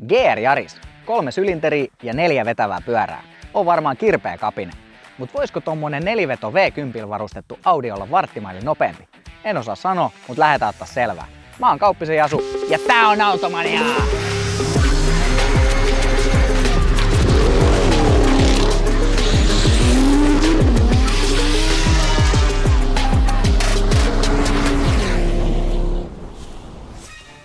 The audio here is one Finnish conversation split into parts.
GR Yaris, 3 sylinteriä ja 4 vetävää pyörää. On varmaan kirpeä kapine. Mut voisiko tommonen 4-veto V10 varustettu Audi olla varttimailin nopeampi? En osaa sanoa, mut lähdetään ottaa selvää. Mä oon Kauppisen Jasu ja tää on Automania!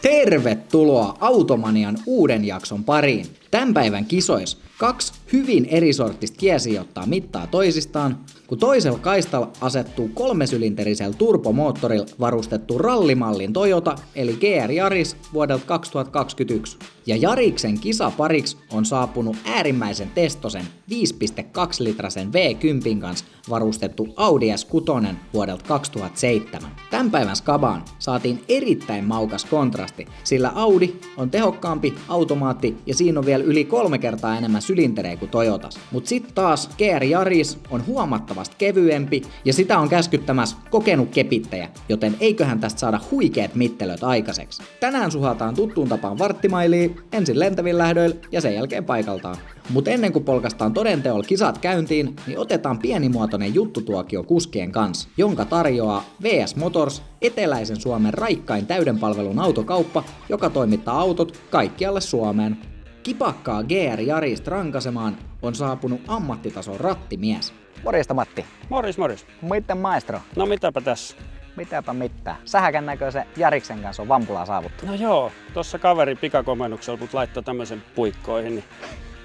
Tervetuloa Automanian uuden jakson pariin. Tämän päivän kisois 2 hyvin erisorttista kiesiä ottaa mittaa toisistaan, kun toisella kaistalla asettuu 3-sylinterisellä turbomoottorilla varustettu rallimallin Toyota eli GR Yaris vuodelta 2021. Ja Yariksen kisapariksi on saapunut äärimmäisen testosen 5,2-litrasen V10 kanssa varustettu Audi S6 vuodelta 2007. Tämän päivän skabaan saatiin erittäin maukas kontrasti, sillä Audi on tehokkaampi automaatti ja siinä on vielä yli 3 kertaa enemmän sylinterejä kuin Toyotas. Mut sit taas GR Yaris on huomattavasti kevyempi ja sitä on käskyttämässä kokenut kepittäjä, joten eiköhän tästä saada huikeet mittelöt aikaiseksi. Tänään suhataan tuttuun tapaan varttimailiin, ensin lentävin lähdöillä ja sen jälkeen paikaltaan. Mut ennen kuin polkastaan todenteolla kisat käyntiin, niin otetaan pienimuotoinen juttutuokio kuskien kanssa, jonka tarjoaa VS Motors, eteläisen Suomen raikkain täyden palvelun autokauppa, joka toimittaa autot kaikkialle Suomeen. Kipakkaa GR Yarista rankasemaan on saapunut ammattitason rattimies. Morjesta Matti. Morjes. Miten maestro? No mitäpä tässä? Mitäpä mitään. Sähäkän näköisen Yariksen kanssa on vampulaa saavuttu. No joo, tossa kaveri pikakomennuksella mut laittoi tämmösen puikkoihin, niin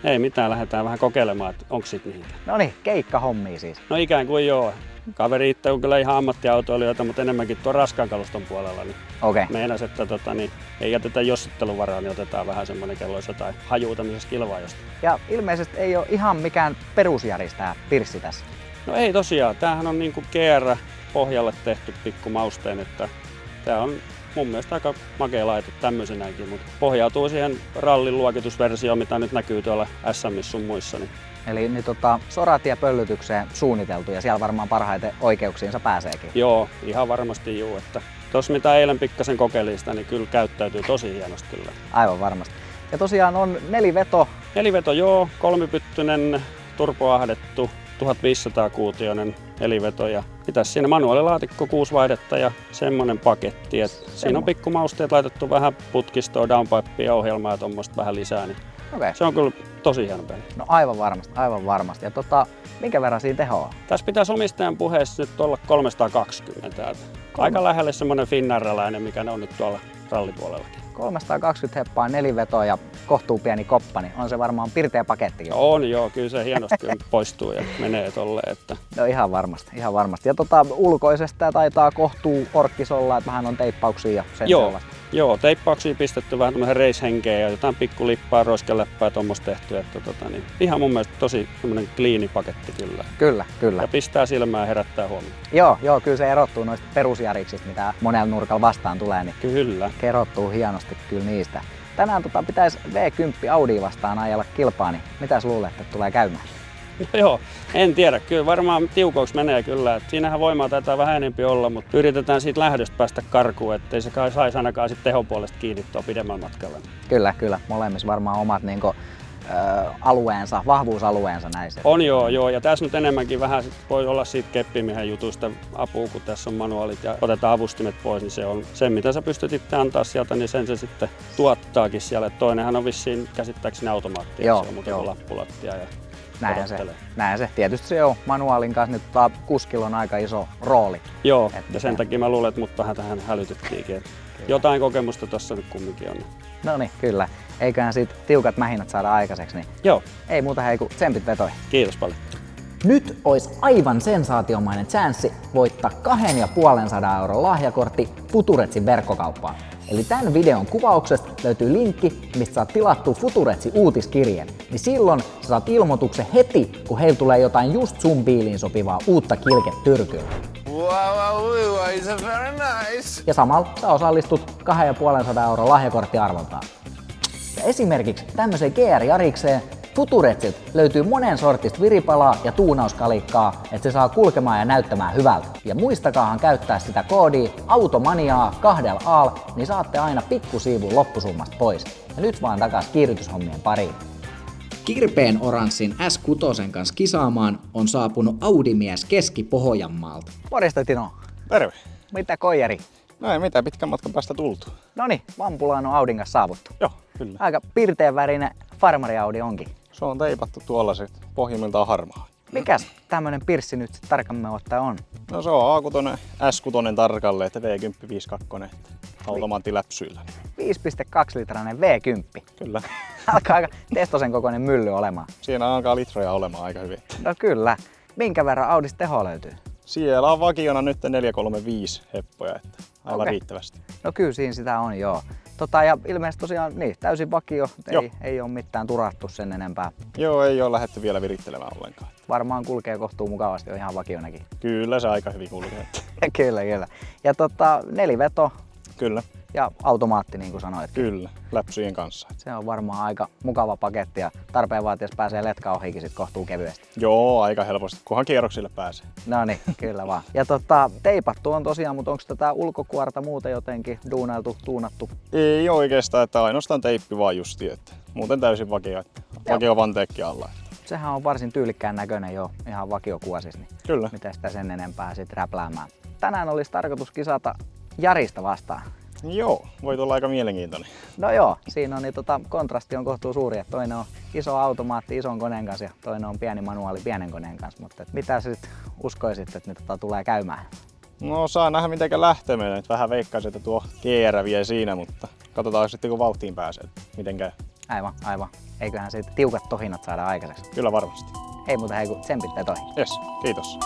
ei mitään, lähdetään vähän kokeilemaan, että onko sit niitä. Noniin, keikkahommia siis. No ikään kuin joo. Kaveri itse on kyllä ihan ammattiautoilijoita, mutta enemmänkin tuon raskaan kaluston puolella. Niin meinas, että ei jätetä jossittelun varaan, niin otetaan vähän semmonen, kello olisi jotain hajuu tämmöisessä kilvaajosta. Ja ilmeisesti ei ole ihan mikään perusjaris tää pirssi tässä. No ei tosiaan, tämähän on niinku GR pohjalle tehty pikku mausteen, että tää on mun mielestä aika makea laite tämmöisenäkin, mutta pohjautuu siihen rallin luokitusversioon, mitä nyt näkyy tuolla SM:issä sun muissa. Niin. Eli niin soratie pöllytykseen suunniteltu ja siellä varmaan parhaiten oikeuksiinsa pääseekin. Joo, ihan varmasti juu. Että tossa mitä eilen pikkasen kokeilin sitä, niin kyllä käyttäytyy tosi hienosti kyllä. Aivan varmasti. Ja tosiaan on 4-veto. 4-veto joo, 3-pyttynen turboahdettu, 1500-kuutioinen 4-veto ja mitäs siinä manuaalilaatikko 6 vaihdetta ja semmonen paketti. Siinä on pikkumausteet laitettu vähän putkistoa, downpipea ja ohjelmaa ja tommoista vähän lisää. Niin se on kyllä tosi hieno peli. No aivan varmasti. Ja minkä verran siinä tehoa? Tässä pitäisi omistajan puheessa nyt olla 320. Aika lähelle semmonen Finnairalainen, mikä ne on nyt tuolla rallipuolellakin. 320 heppaa 4-veto ja kohtuu pieni koppa, niin on se varmaan pirteä pakettikin. No on joo, kyllä se hienosti poistuu ja menee tolleen. Että. No ihan varmasti. Ja ulkoisesti tää taitaa kohtuu orkkis olla, että vähän on teippauksia ja sen sellaista. Joo, teippauksia pistetty vähän tämmöisen race-henkeä ja jotain pikkulippaa, roiskeläppää ja tommoista tehty. Että ihan mun mielestä tosi semmoinen cleani paketti kyllä. Kyllä. Ja pistää silmää ja herättää huomioon. Joo, kyllä se erottuu noista perusjäriksistä, mitä monella nurkalla vastaan tulee. Niin kyllä. Erottuu hienosti kyllä niistä. Tänään pitäisi V10 Audi vastaan ajella kilpaa, niin mitäs luulet, että tulee käymään? No joo, en tiedä. Kyllä varmaan tiukouksi menee kyllä. Siinähän voimaa taitaa vähän enempi olla, mutta yritetään siitä lähdöstä päästä karkuun, ettei se kai saisi ainakaan sit tehopuolesta kiinni tuo pidemmän matkalla. Kyllä. Molemmissa varmaan omat alueensa, vahvuusalueensa näissä. On joo. Ja tässä nyt enemmänkin vähän voi olla siitä keppimiehen jutusta apua, kun tässä on manuaalit ja otetaan avustimet pois, niin se on sen, mitä sä pystyt itse antaa sieltä, niin sen se sitten tuottaakin siellä. Toinenhan on vissiin käsittääkseni automaatti, se on muuten lappulattia. Ja näin se. Tietysti se on. Manuaalin kanssa nyt kuskilla on aika iso rooli. Joo, ja sen takia mä luulen, että mut vähän tähän hälytettiinkin. Jotain kokemusta tossa nyt kumminkin on. No niin, kyllä. Eiköhän siitä tiukat mähinät saada aikaiseksi, niin joo. Ei muuta kuin tsempit vetoihin. Kiitos paljon. Nyt olisi aivan sensaatiomainen chanssi voittaa 250 € lahjakortti Futuretsin verkkokauppaan. Eli tämän videon kuvauksesta löytyy linkki, mistä saat tilattua Futuretsin uutiskirjeen. Niin silloin sä saat ilmoituksen heti, kun heillä tulee jotain just sun biiliin sopivaa uutta kilketyrkyä. Wow, is very nice. Ja samalla sä osallistut 250 € lahjakorttiarvontaan. Ja esimerkiksi tämmöiseen GR Yarikseen Futuretsilta löytyy monen sortista viripalaa ja tuunauskalikkaa, että se saa kulkemaan ja näyttämään hyvältä. Ja muistakaahan käyttää sitä koodia AUTOMANIAA 2 niin saatte aina pikkusiivun loppusummasta pois. Ja nyt vaan takas kiihdytyshommien pariin. Kirpeen oranssin S6 kanssa kisaamaan on saapunut Audi-mies Keski-Pohjanmaalta. Morjesta Tino. Terve. Mitä koijari? No ei mitään, pitkän matkan päästä tultu. Noniin, Vampulaan on Audin kanssa saavuttu. Joo, kyllä. Aika pirteän värinen farmari Audi onkin. Se on teipattu tuolla, se pohjimmiltaan harmaa. Mikäs tämmönen pirssi nyt tarkemmin ottaen on? No se on A6, S6 tarkalle, että V10 52, automaattiläpsyillä. 5,2 litrainen V10. Kyllä. Alkaa aika testosen kokoinen mylly olemaan. Siinä alkaa litroja olemaan aika hyvin. No kyllä. Minkä verran Audista tehoa löytyy? Siellä on vakiona nyt 435 heppoja, että aivan Okei. riittävästi. No kyllä siinä sitä on, joo. Ja ilmeisesti tosiaan niin, täysin vakio, ei ole mitään turattu sen enempää. Joo, ei ole lähdetty vielä virittelemään ollenkaan. Varmaan kulkee kohtuu mukavasti jo ihan vakionakin. Kyllä se aika hyvin kulkee. Kyllä. Ja neliveto Kyllä, ja automaatti niin kuin sanoit. kyllä, läpsyjen kanssa. Se on varmaan aika mukava paketti ja tarpeen vaatiessa pääsee letka ohikin sit kohtuu kevyesti. Joo, aika helposti, kunhan kierroksille pääsee. No niin, kyllä vaan. Ja teipattu on tosiaan, mutta onko tätä ulkokuorta muuten jotenkin duunailtu, tuunattu? Ei oikeastaan, että ainoastaan teippi vaan justi, että muuten täysin vakio vanteekki alla. Sehän on varsin tyylikkään näköinen jo ihan vakiokuosis, niin Kyllä. miten sitä sen enempää sit räpläämään. Tänään olisi tarkoitus kisata Jarista vastaan. Joo, voi tulla aika mielenkiintoinen. No joo, siinä on niin kontrasti on kohtuu suuri, että toinen on iso automaatti ison koneen kanssa ja toinen on pieni manuaali pienen koneen kanssa, mutta mitä sä sit uskoisit, että nyt tulee käymään? No saa nähdä mitenkä lähtee meille. Nyt vähän veikkaisin, että tuo GR vie siinä, mutta katsotaan sitten kun vauhtiin pääsee, että miten käy. Aivan. Eiköhän siitä tiukat tohinat saada aikaiseksi. Kyllä varmasti. Ei muuta kun tsempit vetoihin. Jes, kiitos.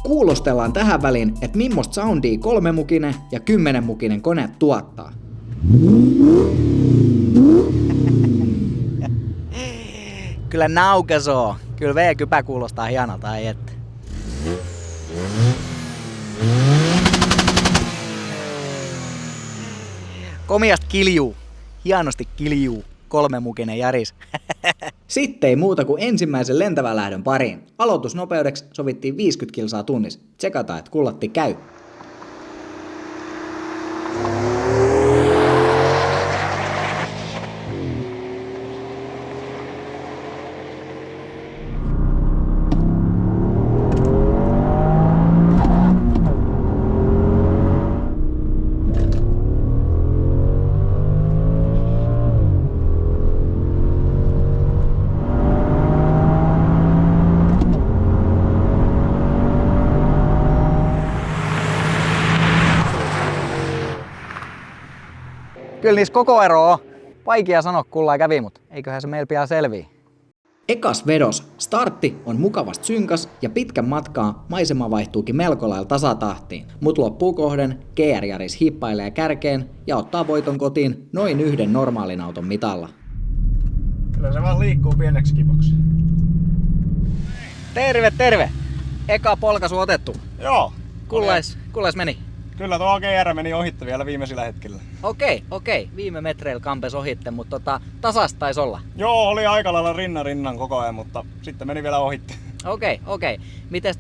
Kuulostellaan tähän väliin, että millaista soundia 3-mukinen ja 10-mukinen kone tuottaa. Kyllä naukasoo. Kyllä V-kypä kuulostaa hienolta, ei että. Komiasti kiljuu. Hienosti kiljuu. 3-mukinen Jaris. Sitten ei muuta kuin ensimmäisen lentävän lähdön pariin. Aloitusnopeudeksi sovittiin 50 kilsaa tunnissa. Tsekataan, että kullatti käy. Kyllä niissä koko ero on. Vaikea sanoa kulla kävi, mutta eiköhän se meillä pian selvii. Ekas vedos. Startti on mukavasti synkäs ja pitkän matkaa maisema vaihtuukin melko lailla tasatahtiin. Mut loppuu kohden GR Yaris hiippailee kärkeen ja ottaa voiton kotiin noin yhden normaalin auton mitalla. Kyllä se vaan liikkuu pieneksi kipoksi. Terve! Eka polkaisu otettu. Joo. Kullais meni? Kyllä tuo GR meni ohitte vielä viimeisillä hetkillä. Okei. Viime metreillä kampes ohitte, mutta tasasta taisi olla. Joo, oli aika lailla rinnan koko ajan, mutta sitten meni vielä ohitte. Okei. Mites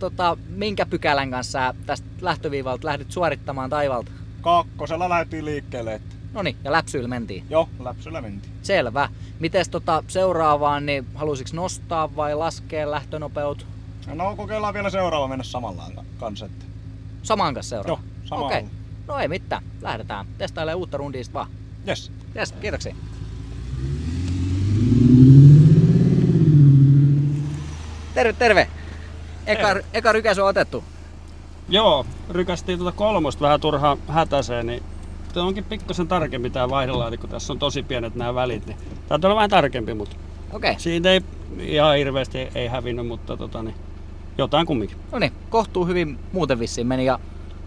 minkä pykälän kanssa tästä lähtöviivalta lähdit suorittamaan taivalta? Kakkosella lähdettiin liikkeelle. Että... Noniin, ja läpsyillä mentiin. Joo, läpsyllä mentiin. Selvä. Mites seuraavaan, niin halusiks nostaa vai laskea lähtönopeut? No kokeillaan vielä seuraava mennä samallaan kanssa. Että... Samaan kanssa seuraava? Joo, samaan. Okei. No ei mitään, lähdetään. Testailee uutta rundiista vaan. Jes. Kiitoksia. Terve! Eka rykäisy on otettu. Joo, rykästiin kolmosta vähän turhaan hätäseen, niin tämä onkin pikkasen tarkempi tää vaihdelaatikko. Tässä on tosi pienet nämä välit, niin täytyy olla vähän tarkempi, mutta Okei. siitä ei ihan hirveästi ei hävinnyt, mutta jotain kumminkin. No niin, kohtuu hyvin muuten vissiin meni ja...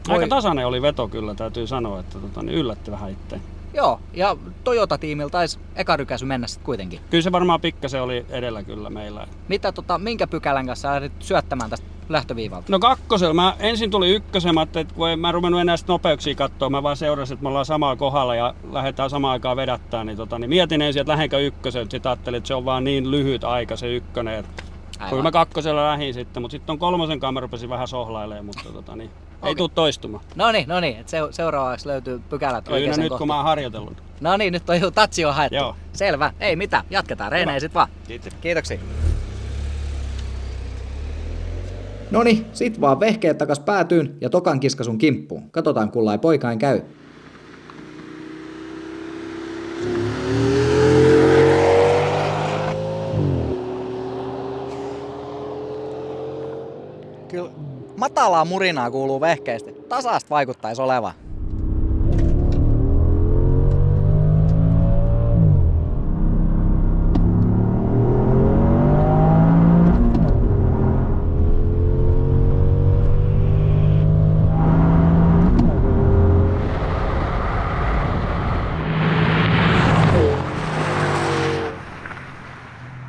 Aika tasainen oli veto kyllä, täytyy sanoa, että yllätti vähän itteen. Joo, ja Toyota-tiimillä taisi eka rykäisy mennä sitten kuitenkin. Kyllä se varmaan pikkasen oli edellä kyllä meillä. Minkä pykälän kanssa lähdit syöttämään tästä lähtöviivalta? No kakkosella. Mä ensin tuli ykkösen, että kun en mä ruvennut enää nopeuksia katsoa, mä vaan seurasin, että me ollaan samalla kohdalla ja lähdetään samaan aikaan vedattää. Niin mietin ensin, että lähdenkö ykkösen, sitten ajattelin, että se on vaan niin lyhyt aika se ykkönen. Että kyllä mä kakkosella lähdin sitten, mutta sitten on kolmosen kanssa mä rupesin vähän sohlailemaan, mutta ei tule toistumaan. No niin, että seuraavaksi löytyy pykälät oikeaan Kyllä nyt kohtaan. kun mä oon harjoitellut. No niin, nyt on jo tatsi on haettu. Joo. Selvä, ei mitään, jatketaan reenejä sit vaan. Kiitos. Kiitoksia. Noni, sit vaan vehkeet takas päätyyn ja tokan kiskasun kimppuun. Katsotaan kullain poikain käy. Kyllä matalaa murinaa kuuluu vehkeistä. Tasaista vaikuttaisi olevan.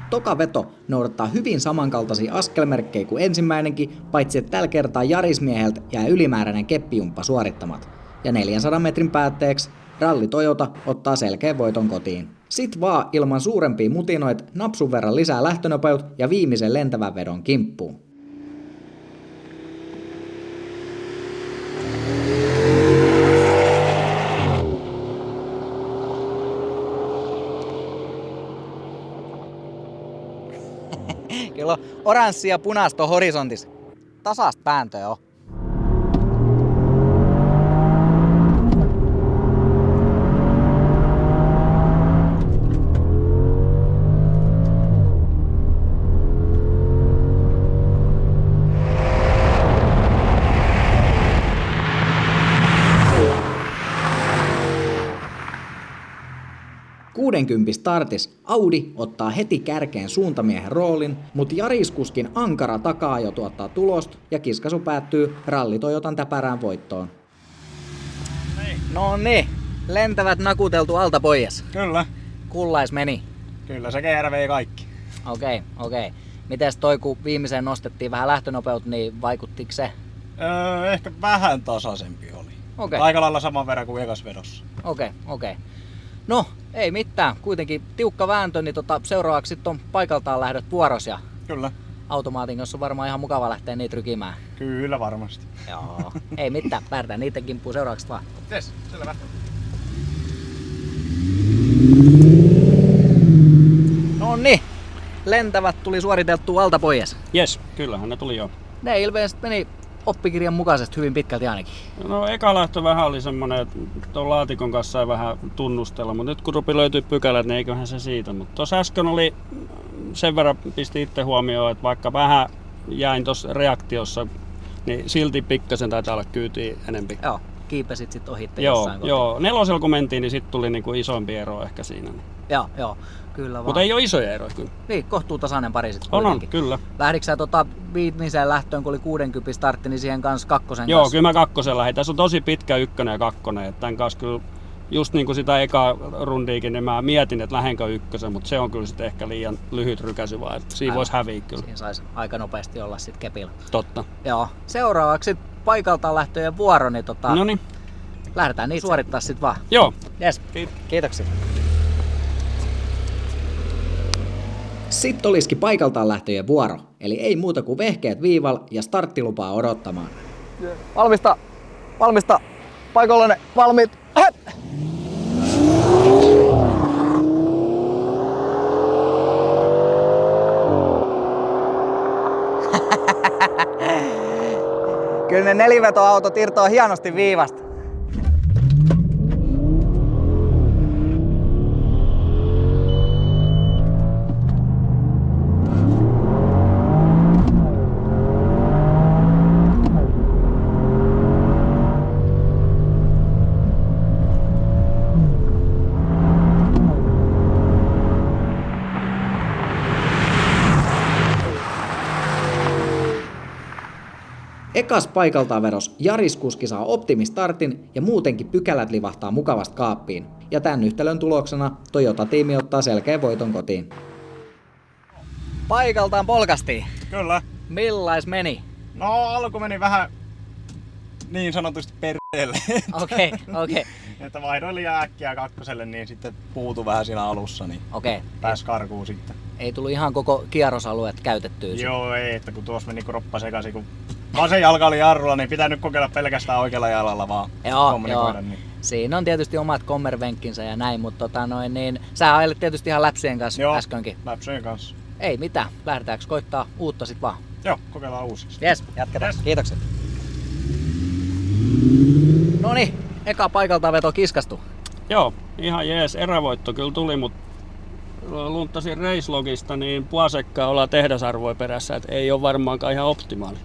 Toka veto noudattaa hyvin samankaltaisia askelmerkkejä kuin ensimmäinenkin, paitsi että tällä kertaa Yaris-mieheltä jää ylimääräinen keppijumppa suorittamat. Ja 400 metrin päätteeksi Ralli Toyota ottaa selkeän voiton kotiin. Sit vaan ilman suurempia mutinoita napsun verran lisää lähtönopeut ja viimeisen lentävän vedon kimppuun. Kyllä on oranssi ja punaista on horisontissa. Tasaista pääntöä on. Startis Audi ottaa heti kärkeen suuntamiehen roolin, mutta Yaris-kuskin ankara takaa jo tuottaa tulosta ja kiskasu päättyy Ralli Toyotan täpärään voittoon. No niin, lentävät nakuteltu alta pois. Kyllä. Kullais meni. Kyllä se keihärä vei kaikki. Okei. Mites toi kun viimeiseen nostettiin vähän lähtönopeut, niin vaikuttiko se? Ehkä vähän tasaisempi oli. Okei. Aika lailla saman verran kuin ekas vedossa. Okei. No, ei mitään. Kuitenkin tiukka vääntö, niin seuraavaksi sitten on paikaltaan lähdöt vuoros ja Kyllä. automaatin kanssa on varmaan ihan mukava lähteä niitä rykimään. Kyllä varmasti. Joo. Ei mitään, lähdetään niiden kimppuun seuraavaksi vaan. Yes, selvä. No niin, lentävät tuli suoriteltua alta pois. Jes, kyllähän ne tuli jo. Ne ilmeisesti meni oppikirjan mukaisesti hyvin pitkälti ainakin. No eka lähtö vähän oli semmonen, että tuon laatikon kanssa sai vähän tunnustella, mutta nyt kun rupi löytyy pykälät, niin eiköhän se siitä. Mutta tuossa äsken oli sen verran pisti itse huomioon, että vaikka vähän jäin tuossa reaktiossa, niin silti pikkasen taitaa olla kyytiä enempi. Joo, kiipesit sit ohitte jossain Joo, nelosella kun mentiin, niin sitten tuli niinku isompi ero ehkä siinä. Joo, kyllä vaan. Mutta ei ole isoja eroja kyllä. Niin, kohtuutasainen pari sit On, kuitenkin. kyllä. Lähdikö sä viimeiseen lähtöön, kun oli 60 startti, niin siihen kanssa kakkosen Joo, kanssa? kyllä mä kakkosen lähdin. Tässä on tosi pitkä ykkönen ja kakkonen. Että tämän kanssa kyllä just niin kuin sitä eka rundiikin, niin mä mietin, että lähdenkö ykkösen, mutta se on kyllä sitten ehkä liian lyhyt rykäsy vaan, että siinä voisi häviä kyllä. Siinä saisi aika nopeasti olla sit kepillä. Totta. Joo. Seuraavaksi paikaltaan lähtöjen vuoro, niin Noniin. lähdetään niitä suorittaa sit vaan. Joo. Jes, kiitoksia. Sitten olisikin paikaltaan lähtöjen vuoro, eli ei muuta kuin vehkeet viival ja starttilupaa odottamaan. Valmista, paikoillenne, valmiit, hep! Kyllä ne nelivetoautot irtoaa hienosti viivasta. Ekas paikaltaan veros Yaris-kuski saa optimistartin ja muutenkin pykälät livahtaa mukavasti kaappiin. Ja tämän yhtälön tuloksena Toyota-tiimi ottaa selkeän voiton kotiin. Paikaltaan polkastiin. Kyllä. Millais meni? No alku meni vähän niin sanotusti perreelle. Okei. Että vaihdoin liian äkkiä kakkoselle, niin sitten puutu vähän siinä alussa, niin Okei. pääsi karkuun sitten. Ei tullut ihan koko kierrosalueet käytettyä. Joo, ei, että kun tuossa meni kroppa sekaisin, kun vasen jalka oli jarrulla, niin pitää nyt kokeilla pelkästään oikealla jalalla vaan kommunikoida. Niin. Siinä on tietysti omat kommervenkkinsä ja näin, mutta niin sä ajelet tietysti ihan läpsien kanssa äskenkin. Läpsien kanssa. Ei mitään, lähdetäänkö koittaa uutta sit vaan? Joo, kokeillaan uusiksi. Jes, jatketaan. Kiitokset. Noniin, eka paikalta veto kiskastu. Joo, ihan jees. Erävoitto kyllä tuli, mutta lunttasin Racelogista, niin puasekkaa ollaan tehdasarvoja perässä, että ei ole varmaankaan ihan optimaali.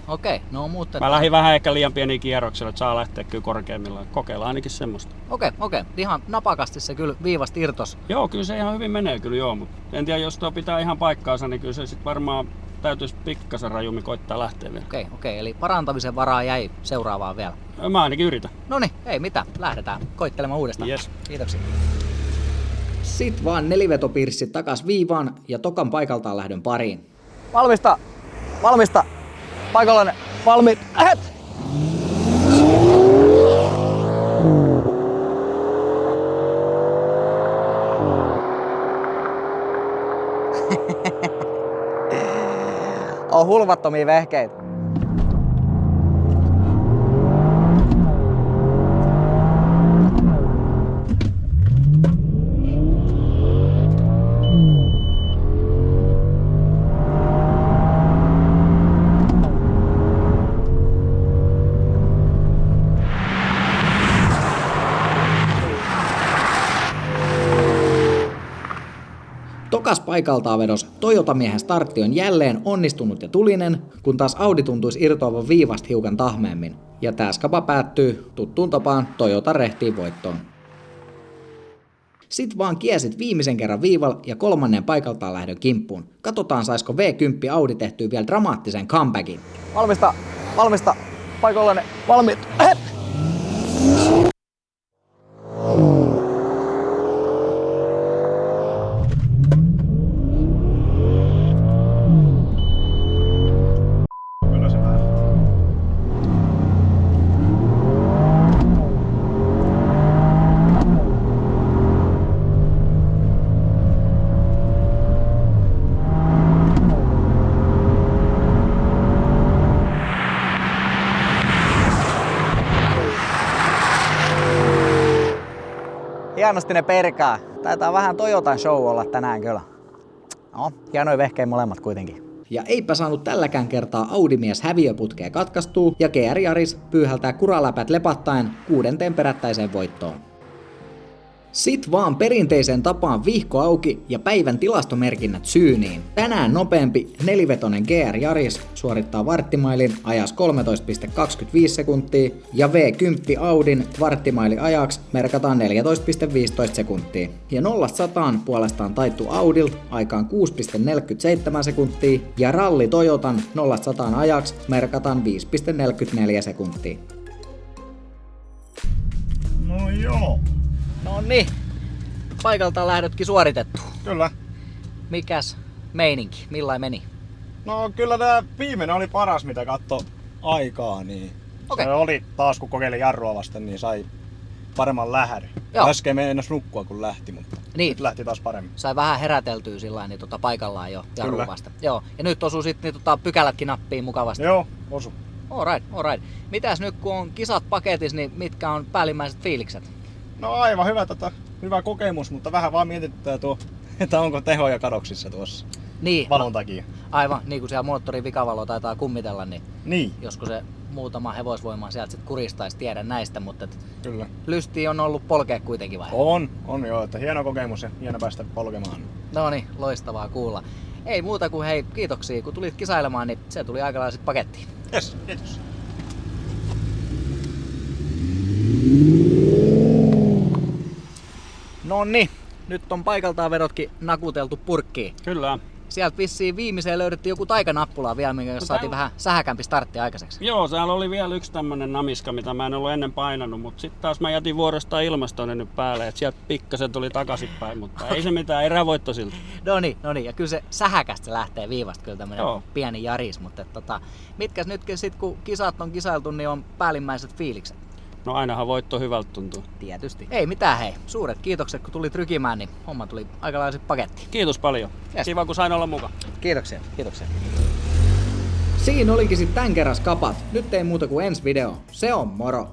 Okei. No mutta... Mä lähdin vähän ehkä liian pieniä kierroksella, että saa lähteä kyllä korkeimmillaan. Kokeillaan ainakin semmoista. Okei. Ihan napakasti se kyllä viivasta irtos. Joo, kyllä se ihan hyvin menee kyllä joo, mutta en tiedä, jos tuo pitää ihan paikkaansa, niin kyllä se sitten varmaan täytyisi pikkasen rajummin koittaa lähteä vielä. Okei, eli parantamisen varaa jäi seuraavaan vielä. Mä ainakin yritän. Noniin, ei mitään, lähdetään koittelemaan uudestaan. Yes. Kiitoksia. Sit vaan nelivetopirssit takas viivaan ja tokan paikaltaan lähdön pariin. Valmista! Paikallainen! Valmiit! On hulvattomia vehkeitä. Tokas paikaltaan vedos Toyota-miehen startti on jälleen onnistunut ja tulinen, kun taas Audi tuntuisi irtoavan viivasta hiukan tahmeemmin. Ja tää skapa päättyy tuttuun tapaan Toyota rehtiin voittoon. Sit vaan kiesit viimeisen kerran viival ja kolmannen paikaltaan lähdön kimppuun. Katsotaan saisko V10 Audi tehtyä vielä dramaattisen comebackin. Valmista! Paikallainen! Valmiit! Kyllä se vähän. Hienosti ne perkaa. Taitaa vähän Toyotan show olla tänään kyllä. No, hienoja vehkeä molemmat kuitenkin. Ja eipä saanut tälläkään kertaa Audi-mies häviöputkea katkaistuu ja GR Yaris pyyhältää kuraläpät lepattaen 6. perättäiseen voittoon. Sit vaan perinteiseen tapaan vihko auki ja päivän tilastomerkinnät syyniin. Tänään nopeampi nelivetonen GR Yaris suorittaa varttimailin ajas 13,25 sekuntia ja V10 Audin varttimaili ajaksi merkataan 14,15 sekuntia. Ja 0-100 puolestaan taittuu Audilta aikaan 6,47 sekuntia ja ralli Toyotan 0-100 ajaksi merkataan 5,44 sekuntia. No joo. No niin, paikaltaan lähdötkin suoritettu. Kyllä. Mikäs meininki, millain meni? No kyllä tää viimeinen oli paras mitä katto aikaa, niin Okei. se oli taas kun kokeili jarrua vasten, niin sai paremman lähdön. Joo. Äsken meinas nukkua kun lähti, mutta Niin. nyt lähti taas paremmin. Sai vähän heräteltyä sillain niin paikallaan jo jarruun Kyllä. vasta. Joo, ja nyt osuu sitten niin pykälätkin nappiin mukavasti. Joo, osu. Alright. Mitäs nyt kun on kisat paketissa, niin mitkä on päällimmäiset fiilikset? No aivan hyvä, hyvä kokemus, mutta vähän vaan mietityttää tuo, että onko tehoja kadoksissa tuossa Niin, valon takia. aivan, niin kuin siellä moottorin vikavalo taitaa kummitella, niin Niin, josko se muutama hevosvoimaa sieltä sit kuristaisi, tiedän näistä, mutta kyllä. lysti on ollut polkea kuitenkin vai? On joo, että hieno kokemus ja hieno päästä polkemaan. No niin, loistavaa kuulla. Ei muuta kuin hei, kiitoksia kun tulit kisailemaan, niin se tuli aika lailla sit pakettiin. Jes, kiitos. No niin, nyt on paikaltaan vedotkin nakuteltu purkkiin. Kyllä. sieltä vissiin viimeiseen löydettiin joku taikanappula vielä, minkä kanssa saatiin vähän sähäkämpi startti aikaiseksi. Joo, siellä oli vielä yksi tämmönen namiska, mitä mä en ollut ennen painanut, mutta sitten taas mä jätin vuorostaan ilmastoinen nyt päälle, että sieltä pikkasen tuli takaisinpäin, mutta ei se mitään, erävoitto siltä. No niin, ja kyllä se sähäkästä lähtee viivasta kyllä tämmönen Joo. pieni jaris, mutta mitkäs nyt sit kun kisat on kisailtu, niin on päällimmäiset fiilikset? No ainahan voitto hyvältä tuntuu. Tietysti. Ei mitään hei, suuret kiitokset kun tulit rykimään, niin homma tuli aikalaisesti pakettiin. Kiitos paljon. Yes. Kiva kun sain olla mukaan. Kiitoksia. Siinä olikin sit tän kerras kapat. Nyt ei muuta kuin ensi video. Se on moro!